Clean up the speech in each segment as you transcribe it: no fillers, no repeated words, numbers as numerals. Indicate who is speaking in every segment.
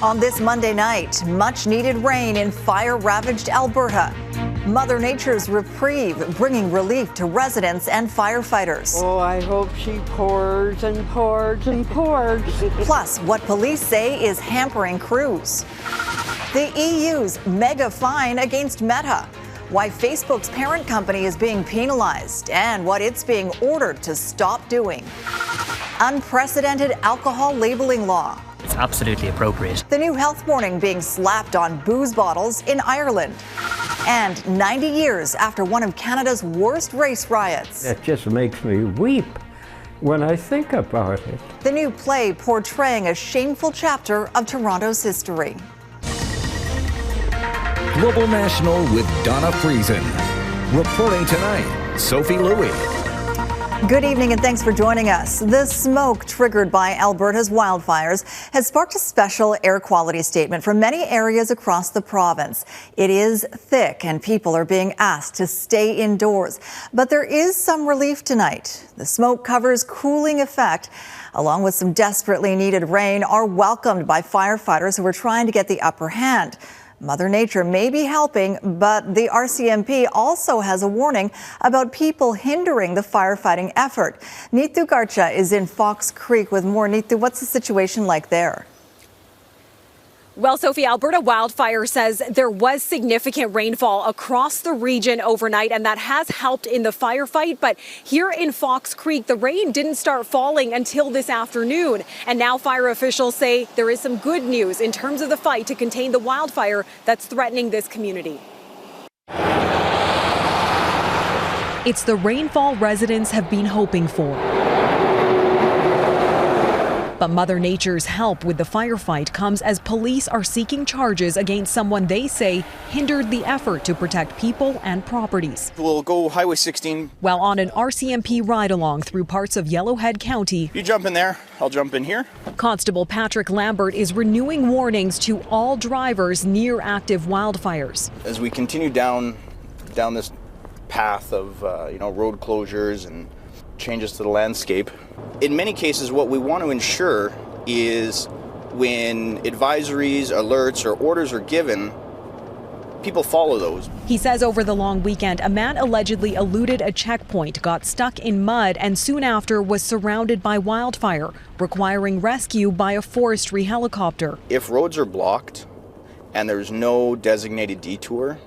Speaker 1: On this Monday night, much needed rain in fire-ravaged Alberta. Mother Nature's reprieve bringing relief to residents and firefighters.
Speaker 2: Oh, I hope she pours and pours and pours.
Speaker 1: Plus, what police say is hampering crews. The EU's mega fine against Meta. Why Facebook's parent company is being penalized and what it's being ordered to stop doing. Unprecedented alcohol labeling law.
Speaker 3: It's absolutely appropriate.
Speaker 1: The new health warning being slapped on booze bottles in Ireland. And 90 years after one of Canada's worst race riots.
Speaker 4: It just makes me weep when I think about it.
Speaker 1: The new play portraying a shameful chapter of Toronto's history.
Speaker 5: Global National with Donna Friesen. Reporting tonight, Sophie Louie.
Speaker 1: Good evening and thanks for joining us. The smoke triggered by Alberta's wildfires has sparked a special air quality statement for many areas across the province. It is thick and people are being asked to stay indoors. But there is some relief tonight. The smoke cover's cooling effect, along with some desperately needed rain, are welcomed by firefighters who are trying to get the upper hand. Mother Nature may be helping, but the RCMP also has a warning about people hindering the firefighting effort. Neetu Garcha is in Fox Creek with more. Neetu, what's the situation like there?
Speaker 6: Well, Sophie, Alberta Wildfire says there was significant rainfall across the region overnight, and that has helped in the firefight. But here in Fox Creek, the rain didn't start falling until this afternoon. And now fire officials say there is some good news in terms of the fight to contain the wildfire that's threatening this community. It's the rainfall residents have been hoping for. But Mother Nature's help with the firefight comes as police are seeking charges against someone they say hindered the effort to protect people and properties.
Speaker 7: We'll go Highway 16.
Speaker 6: While on an RCMP ride-along through parts of Yellowhead County,
Speaker 7: You jump in there, I'll jump in here.
Speaker 6: Constable Patrick Lambert is renewing warnings to all drivers near active wildfires.
Speaker 7: As we continue down this path of road closures and changes to the landscape, in many cases what we want to ensure is when advisories, alerts, or orders are given, people follow those.
Speaker 6: He says over the long weekend, a man allegedly eluded a checkpoint, got stuck in mud, and soon after was surrounded by wildfire, requiring rescue by a forestry helicopter.
Speaker 7: If roads are blocked and there's no designated detour,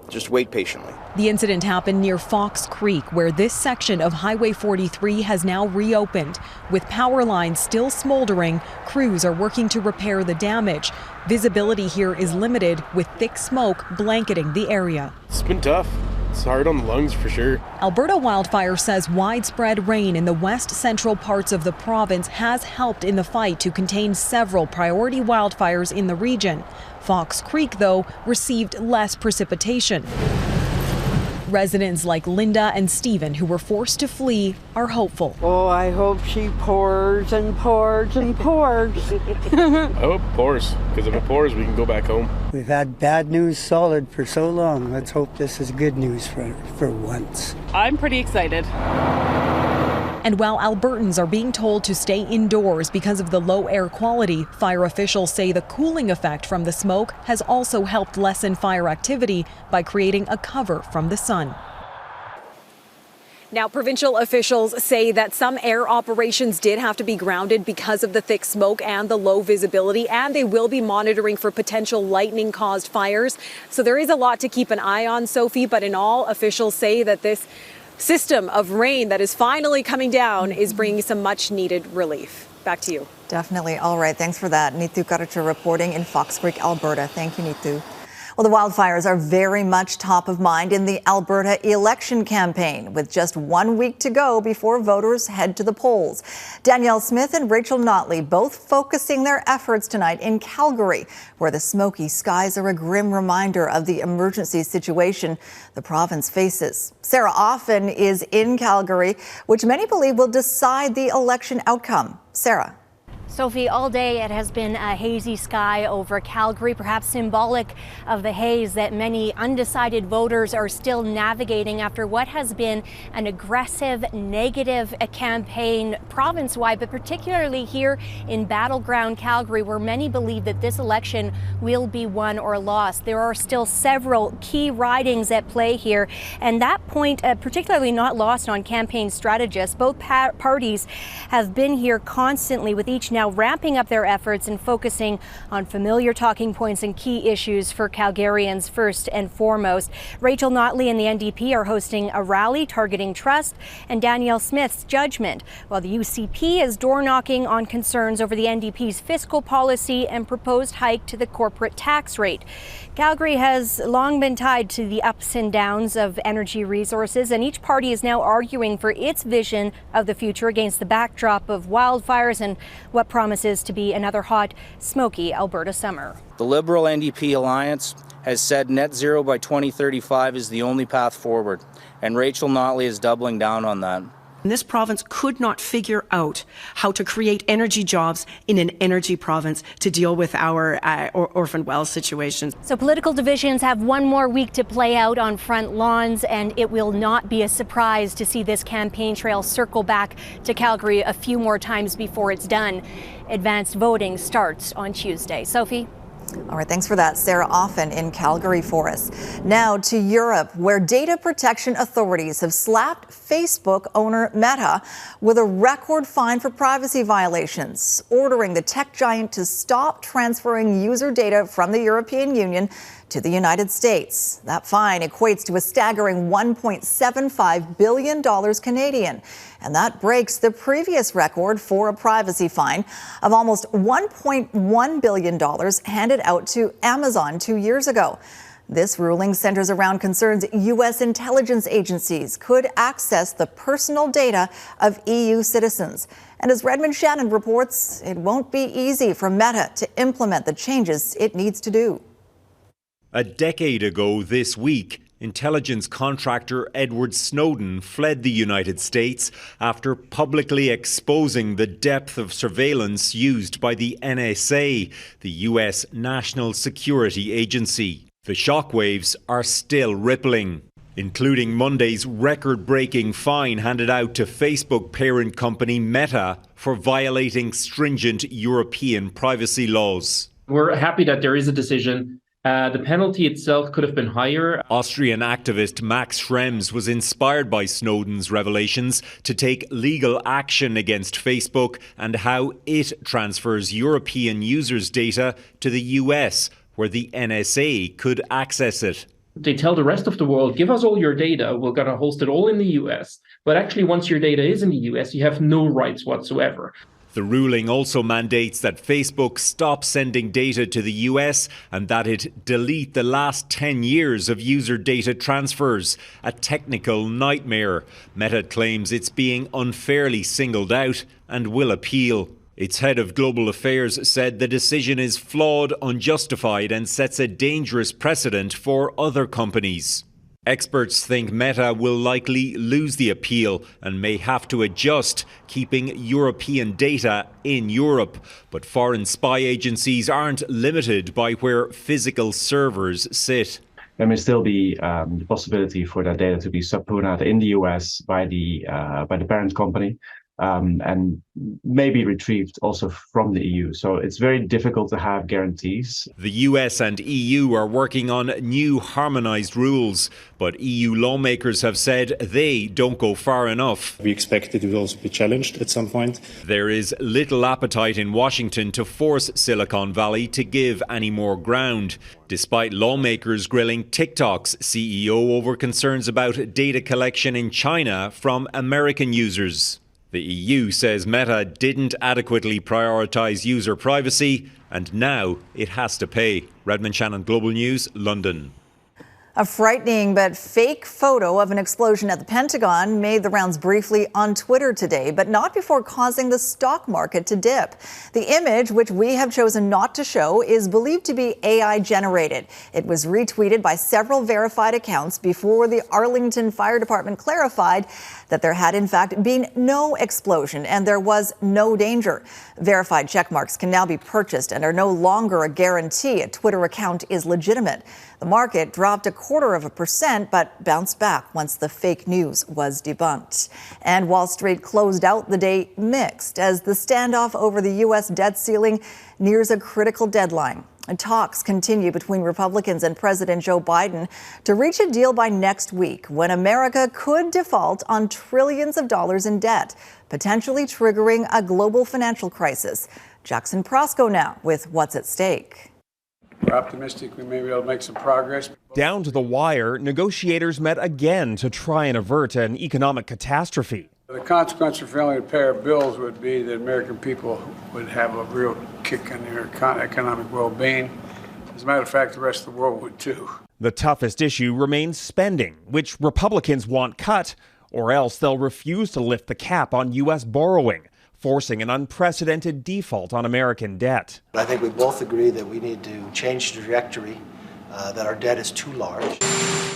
Speaker 7: just wait patiently.
Speaker 6: The incident happened near Fox Creek, where this section of Highway 43 has now reopened. With power lines still smoldering, crews are working to repair the damage. Visibility here is limited, with thick smoke blanketing the area.
Speaker 8: It's been tough. It's hard on the lungs for sure.
Speaker 6: Alberta Wildfire says widespread rain in the west central parts of the province has helped in the fight to contain several priority wildfires in the region. Fox Creek, though, received less precipitation. Residents like Linda and Stephen, who were forced to flee, are hopeful.
Speaker 2: Oh, I hope she pours and pours and pours.
Speaker 8: I hope it pours, because if it pours, we can go back home.
Speaker 9: We've had bad news solid for so long. Let's hope this is good news for once.
Speaker 10: I'm pretty excited.
Speaker 6: And while Albertans are being told to stay indoors because of the low air quality, fire officials say the cooling effect from the smoke has also helped lessen fire activity by creating a cover from the sun. Now, provincial officials say that some air operations did have to be grounded because of the thick smoke and the low visibility, and they will be monitoring for potential lightning-caused fires. So there is a lot to keep an eye on, Sophie, but in all, officials say that this system of rain that is finally coming down is bringing some much-needed relief. Back to you.
Speaker 1: Definitely. All right. Thanks for that. Neetu Garcha reporting in Fox Creek, Alberta. Thank you, Neetu. Well, the wildfires are very much top of mind in the Alberta election campaign, with just 1 week to go before voters head to the polls. Danielle Smith and Rachel Notley both focusing their efforts tonight in Calgary, where the smoky skies are a grim reminder of the emergency situation the province faces. Sarah Offen is in Calgary, which many believe will decide the election outcome. Sarah.
Speaker 10: Sophie, all day it has been a hazy sky over Calgary, perhaps symbolic of the haze that many undecided voters are still navigating after what has been an aggressive, negative campaign province-wide, but particularly here in battleground Calgary, where many believe that this election will be won or lost. There are still several key ridings at play here, and that point particularly not lost on campaign strategists. Both parties have been here constantly, with each now ramping up their efforts and focusing on familiar talking points and key issues for Calgarians first and foremost. Rachel Notley and the NDP are hosting a rally targeting trust and Danielle Smith's judgment, while the UCP is door-knocking on concerns over the NDP's fiscal policy and proposed hike to the corporate tax rate. Calgary has long been tied to the ups and downs of energy resources, and each party is now arguing for its vision of the future against the backdrop of wildfires and what promises to be another hot, smoky Alberta summer.
Speaker 11: The Liberal NDP alliance has said net zero by 2035 is the only path forward, and Rachel Notley is doubling down on that.
Speaker 12: This province could not figure out how to create energy jobs in an energy province to deal with our orphan well situations.
Speaker 10: So political divisions have one more week to play out on front lawns, and it will not be a surprise to see this campaign trail circle back to Calgary a few more times before it's done. Advanced voting starts on Tuesday. Sophie?
Speaker 1: All right, thanks for that, Sarah Offen in Calgary for us. Now to Europe, where data protection authorities have slapped Facebook owner Meta with a record fine for privacy violations, ordering the tech giant to stop transferring user data from the European Union to the United States. That fine equates to a staggering $1.75 billion Canadian. And that breaks the previous record for a privacy fine of almost $1.1 billion handed out to Amazon 2 years ago. This ruling centers around concerns U.S. intelligence agencies could access the personal data of EU citizens. And as Redmond Shannon reports, it won't be easy for Meta to implement the changes it needs to do.
Speaker 13: A decade ago this week, intelligence contractor Edward Snowden fled the United States after publicly exposing the depth of surveillance used by the NSA, the US National Security Agency. The shockwaves are still rippling, including Monday's record-breaking fine handed out to Facebook parent company Meta for violating stringent European privacy laws.
Speaker 14: We're happy that there is a decision. The penalty itself could have been higher.
Speaker 13: Austrian activist Max Schrems was inspired by Snowden's revelations to take legal action against Facebook and how it transfers European users' data to the US, where the NSA could access it.
Speaker 14: They tell the rest of the world, give us all your data, we're going to host it all in the US. But actually, once your data is in the US, you have no rights whatsoever.
Speaker 13: The ruling also mandates that Facebook stop sending data to the US and that it delete the last 10 years of user data transfers, a technical nightmare. Meta claims it's being unfairly singled out and will appeal. Its head of global affairs said the decision is flawed, unjustified, and sets a dangerous precedent for other companies. Experts think Meta will likely lose the appeal and may have to adjust, keeping European data in Europe. But foreign spy agencies aren't limited by where physical servers sit.
Speaker 15: There may still be the possibility for that data to be subpoenaed in the US by the parent company. And maybe retrieved also from the EU. So it's very difficult to have guarantees.
Speaker 13: The US and EU are working on new harmonised rules, but EU lawmakers have said they don't go far enough.
Speaker 16: We expect it will also be challenged at some point.
Speaker 13: There is little appetite in Washington to force Silicon Valley to give any more ground, despite lawmakers grilling TikTok's CEO over concerns about data collection in China from American users. The EU says Meta didn't adequately prioritise user privacy, and now it has to pay. Redmond Shannon, Global News, London.
Speaker 1: A frightening but fake photo of an explosion at the Pentagon made the rounds briefly on Twitter today, but not before causing the stock market to dip. The image, which we have chosen not to show, is believed to be AI generated. It was retweeted by several verified accounts before the Arlington Fire Department clarified that there had in fact been no explosion and there was no danger. Verified checkmarks can now be purchased and are no longer a guarantee a Twitter account is legitimate. The market dropped 0.25%, but bounced back once the fake news was debunked. And Wall Street closed out the day mixed as the standoff over the U.S. debt ceiling nears a critical deadline. And talks continue between Republicans and President Joe Biden to reach a deal by next week when America could default on trillions of dollars in debt, potentially triggering a global financial crisis. Jackson Prosco now with what's at stake.
Speaker 17: We're optimistic we may be able to make some progress.
Speaker 18: Down to the wire, negotiators met again to try and avert an economic catastrophe.
Speaker 17: The consequence of failing to pay our bills would be that American people would have a real kick in their economic well-being. As a matter of fact, the rest of the world would too.
Speaker 18: The toughest issue remains spending, which Republicans want cut, or else they'll refuse to lift the cap on U.S. borrowing, forcing an unprecedented default on American debt.
Speaker 19: I think we both agree that we need to change the trajectory, that our debt is too large.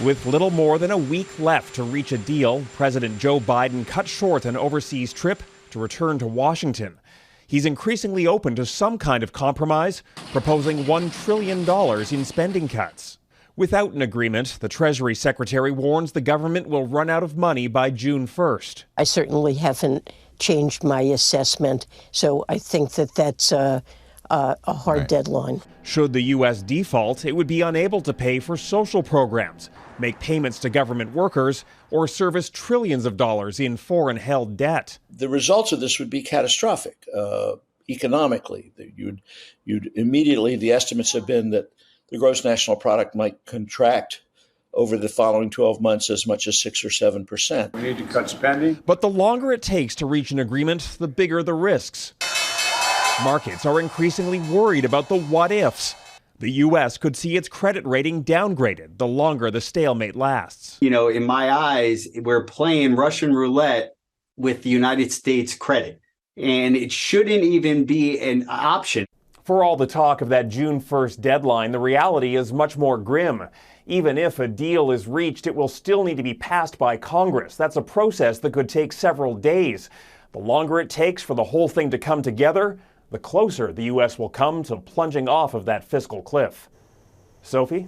Speaker 18: With little more than a week left to reach a deal, President Joe Biden cut short an overseas trip to return to Washington. He's increasingly open to some kind of compromise, proposing $1 trillion in spending cuts. Without an agreement, the Treasury Secretary warns the government will run out of money by June 1st.
Speaker 20: I certainly haven't changed my assessment, so I think that that's a hard deadline.
Speaker 18: Should the U.S. default, it would be unable to pay for social programs, make payments to government workers, or service trillions of dollars in foreign-held debt.
Speaker 21: The results of this would be catastrophic economically. You'd immediately, the estimates have been that the gross national product might contract over the following 12 months as much as 6 or 7%.
Speaker 17: We need to cut spending.
Speaker 18: But the longer it takes to reach an agreement, the bigger the risks. Markets are increasingly worried about the what-ifs. The U.S. could see its credit rating downgraded the longer the stalemate lasts.
Speaker 22: You know, in my eyes, we're playing Russian roulette with the United States credit, and it shouldn't even be an option.
Speaker 18: For all the talk of that June 1st deadline, the reality is much more grim. Even if a deal is reached, it will still need to be passed by Congress. That's a process that could take several days. The longer it takes for the whole thing to come together, the closer the U.S. will come to plunging off of that fiscal cliff. Sophie?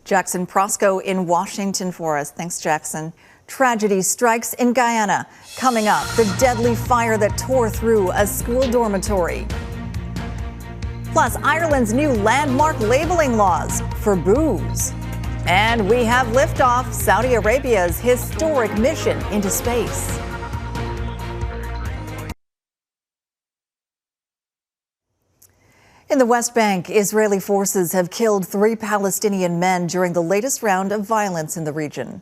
Speaker 1: Jackson Prosco in Washington for us. Thanks, Jackson. Tragedy strikes in Guyana. Coming up, the deadly fire that tore through a school dormitory. Plus, Ireland's new landmark labeling laws for booze. And we have liftoff, Saudi Arabia's historic mission into space. In the West Bank, Israeli forces have killed 3 Palestinian men during the latest round of violence in the region.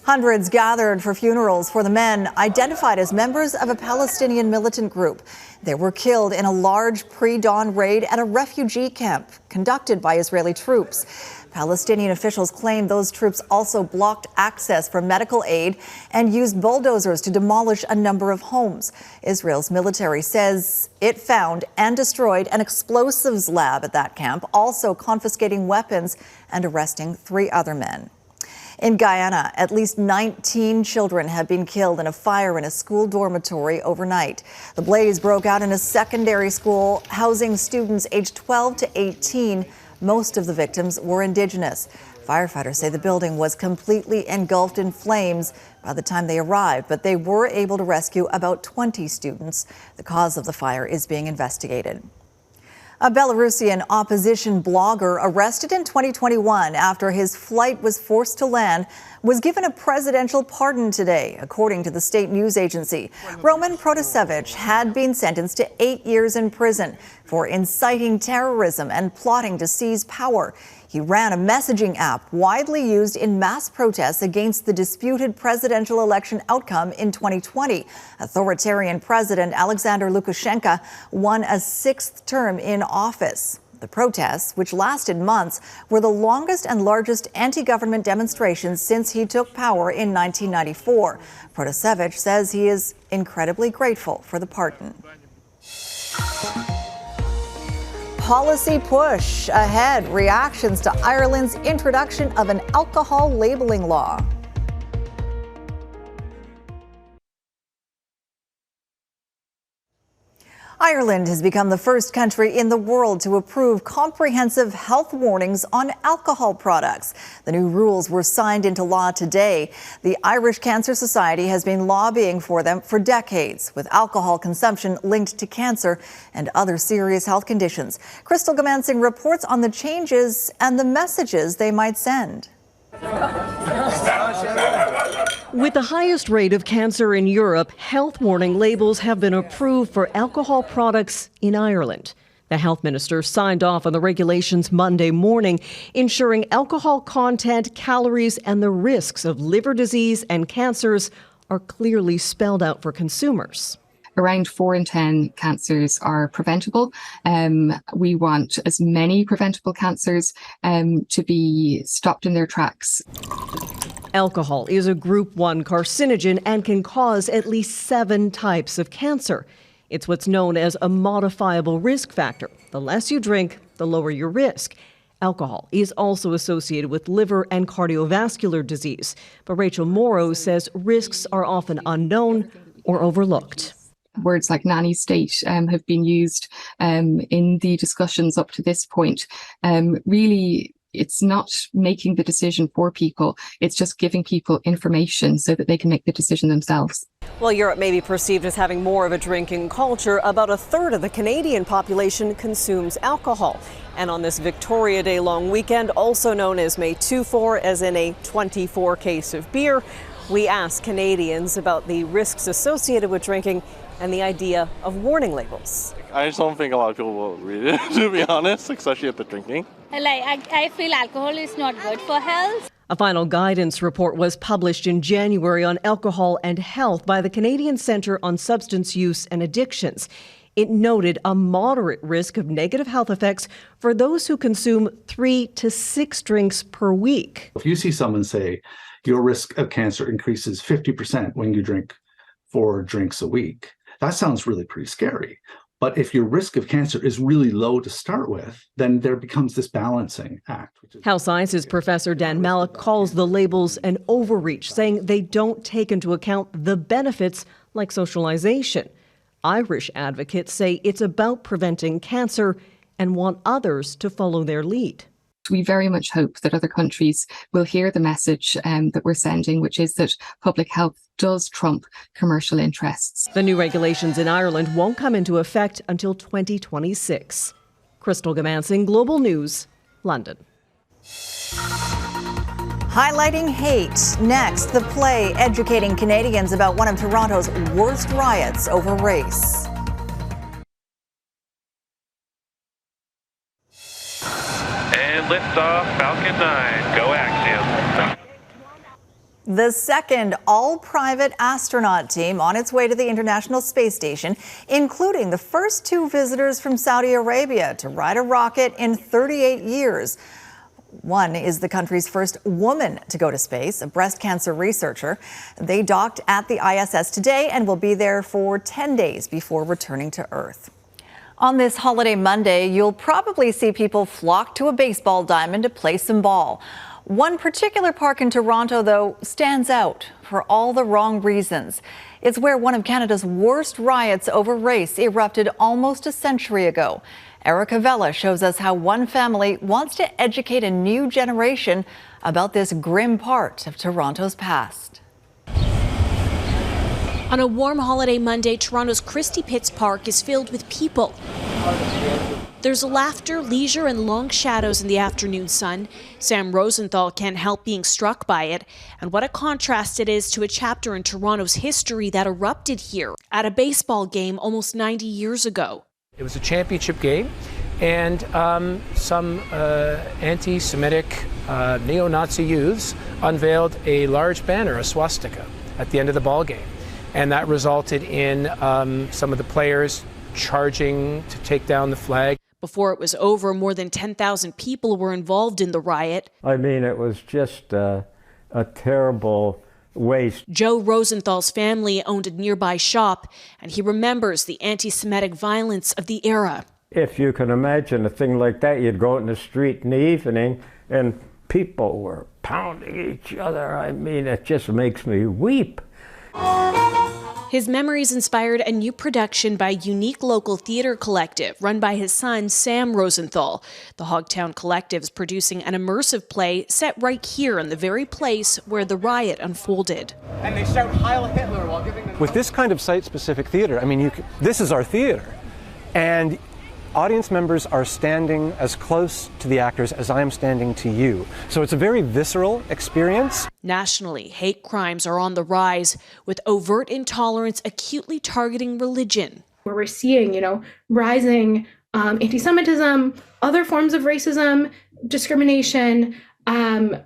Speaker 1: Hundreds gathered for funerals for the men identified as members of a Palestinian militant group. They were killed in a large pre-dawn raid at a refugee camp conducted by Israeli troops. Palestinian officials claim those troops also blocked access for medical aid and used bulldozers to demolish a number of homes. Israel's military says it found and destroyed an explosives lab at that camp, also confiscating weapons and arresting 3 other men. In Guyana, at least 19 children have been killed in a fire in a school dormitory overnight. The blaze broke out in a secondary school housing students aged 12 to 18. Most of the victims were Indigenous. Firefighters say the building was completely engulfed in flames by the time they arrived, but they were able to rescue about 20 students. The cause of the fire is being investigated. A Belarusian opposition blogger arrested in 2021 after his flight was forced to land was given a presidential pardon today, according to the state news agency. Roman Protasevich had been sentenced to 8 years in prison for inciting terrorism and plotting to seize power. He ran a messaging app widely used in mass protests against the disputed presidential election outcome in 2020. Authoritarian President Alexander Lukashenko won a 6th term in office. The protests, which lasted months, were the longest and largest anti-government demonstrations since he took power in 1994. Protasevich says he is incredibly grateful for the pardon. Policy push ahead. Reactions to Ireland's introduction of an alcohol labeling law. Ireland has become the first country in the world to approve comprehensive health warnings on alcohol products. The new rules were signed into law today. The Irish Cancer Society has been lobbying for them for decades, with alcohol consumption linked to cancer and other serious health conditions. Goomansingh reports on the changes and the messages they might send.
Speaker 3: With the highest rate of cancer in Europe, health warning labels have been approved for alcohol products in Ireland. The health minister signed off on the regulations Monday morning, ensuring alcohol content, calories, and the risks of liver disease and cancers are clearly spelled out for consumers.
Speaker 4: Around 4 in 10 cancers are preventable. We want as many preventable cancers to be stopped in their tracks.
Speaker 3: Alcohol is a group 1 carcinogen and can cause at least 7 types of cancer. It's what's known as a modifiable risk factor. The less you drink, the lower your risk. Alcohol is also associated with liver and cardiovascular disease. But Rachel Morrow says risks are often unknown or overlooked.
Speaker 4: Words like nanny state have been used in the discussions up to this point. Really, it's not making the decision for people. It's just giving people information so that they can make the decision themselves.
Speaker 3: While Europe may be perceived as having more of a drinking culture, about a third of the Canadian population consumes alcohol. And on this Victoria Day long weekend, also known as May 24, as in a 24 case of beer, we asked Canadians about the risks associated with drinking and the idea of warning labels.
Speaker 8: I just don't think a lot of people will read it, to be honest, especially if they're drinking.
Speaker 23: I feel alcohol is not good for health.
Speaker 3: A final guidance report was published in January on alcohol and health by the Canadian Centre on Substance Use and Addictions. It noted a moderate risk of negative health effects for those who consume 3 to 6 drinks per week.
Speaker 24: If you see someone say your risk of cancer increases 50% when you drink 4 drinks a week, that sounds really pretty scary. But if your risk of cancer is really low to start with, then there becomes this balancing act.
Speaker 3: Health Sciences professor Dan Malik calls the labels an overreach, saying they don't take into account the benefits like socialization. Irish advocates say it's about preventing cancer and want others to follow their lead.
Speaker 4: We very much hope that other countries will hear the message that we're sending, which is that public health does trump commercial interests.
Speaker 3: The new regulations in Ireland won't come into effect until 2026. Goomansingh, Global News, London.
Speaker 1: Highlighting hate. Next, the play educating Canadians about one of Toronto's worst riots over race.
Speaker 25: And liftoff, Falcon 9, go Axiom.
Speaker 1: The second all-private astronaut team on its way to the International Space Station, including the first 2 visitors from Saudi Arabia to ride a rocket in 38 years. One is the country's first woman to go to space, a breast cancer researcher. They docked at the ISS today and will be there for 10 days before returning to Earth. On this holiday Monday, you'll probably see people flock to a baseball diamond to play some ball. One particular park in Toronto, though, stands out for all the wrong reasons. It's where one of Canada's worst riots over race erupted almost a century ago. Erica Vella shows us how one family wants to educate a new generation about this grim part of Toronto's past.
Speaker 26: On a warm holiday Monday, Toronto's Christie Pits Park is filled with people. There's laughter, leisure, and long shadows in the afternoon sun. Sam Rosenthal can't help being struck by it, and what a contrast it is to a chapter in Toronto's history that erupted here at a baseball game almost 90 years ago.
Speaker 27: It was a championship game, and some anti-Semitic neo-Nazi youths unveiled a large banner, a swastika, at the end of the ball game. And that resulted in some of the players charging to take down the flag.
Speaker 26: Before it was over, more than 10,000 people were involved in the riot.
Speaker 2: I mean, it was just a terrible waste.
Speaker 26: Joe Rosenthal's family owned a nearby shop, and he remembers the anti-Semitic violence of the era.
Speaker 2: If you can imagine a thing like that, you'd go out in the street in the evening and people were pounding each other. I mean, it just makes me weep.
Speaker 26: His memories inspired a new production by Unique Local Theatre Collective, run by his son, Sam Rosenthal. The Hogtown Collective is producing an immersive play set right here in the very place where the riot unfolded.
Speaker 5: And they shout Heil Hitler while giving them...
Speaker 6: With this kind of site-specific theater, I mean, this is our theater. And audience members are standing as close to the actors as I am standing to you. So it's a very visceral experience.
Speaker 26: Nationally, hate crimes are on the rise, with overt intolerance acutely targeting religion.
Speaker 7: Where we're seeing, rising anti-Semitism, other forms of racism, discrimination,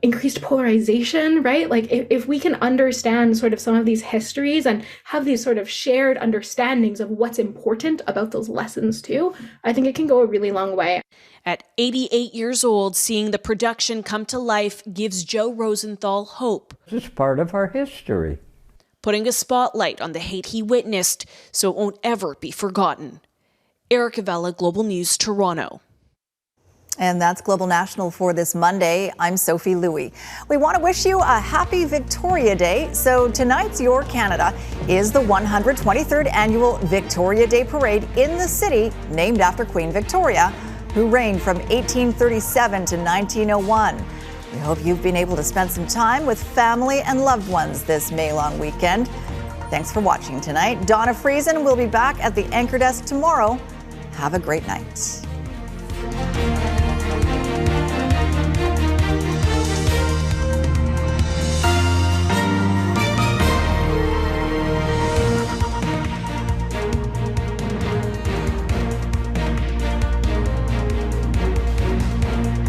Speaker 7: increased polarization, right? Like if we can understand sort of some of these histories and have these sort of shared understandings of what's important about those lessons too, I think it can go a really long way.
Speaker 26: At 88 years old, seeing the production come to life gives Joe Rosenthal hope.
Speaker 2: It's part of our history.
Speaker 26: Putting a spotlight on the hate he witnessed so it won't ever be forgotten. Erica Vella, Global News, Toronto.
Speaker 1: And that's Global National for this Monday. I'm Sophie Louie. We want to wish you a happy Victoria Day. So tonight's Your Canada is the 123rd annual Victoria Day Parade in the city named after Queen Victoria, who reigned from 1837 to 1901. We hope you've been able to spend some time with family and loved ones this May-long weekend. Thanks for watching tonight. Donna Friesen will be back at the Anchor Desk tomorrow. Have a great night.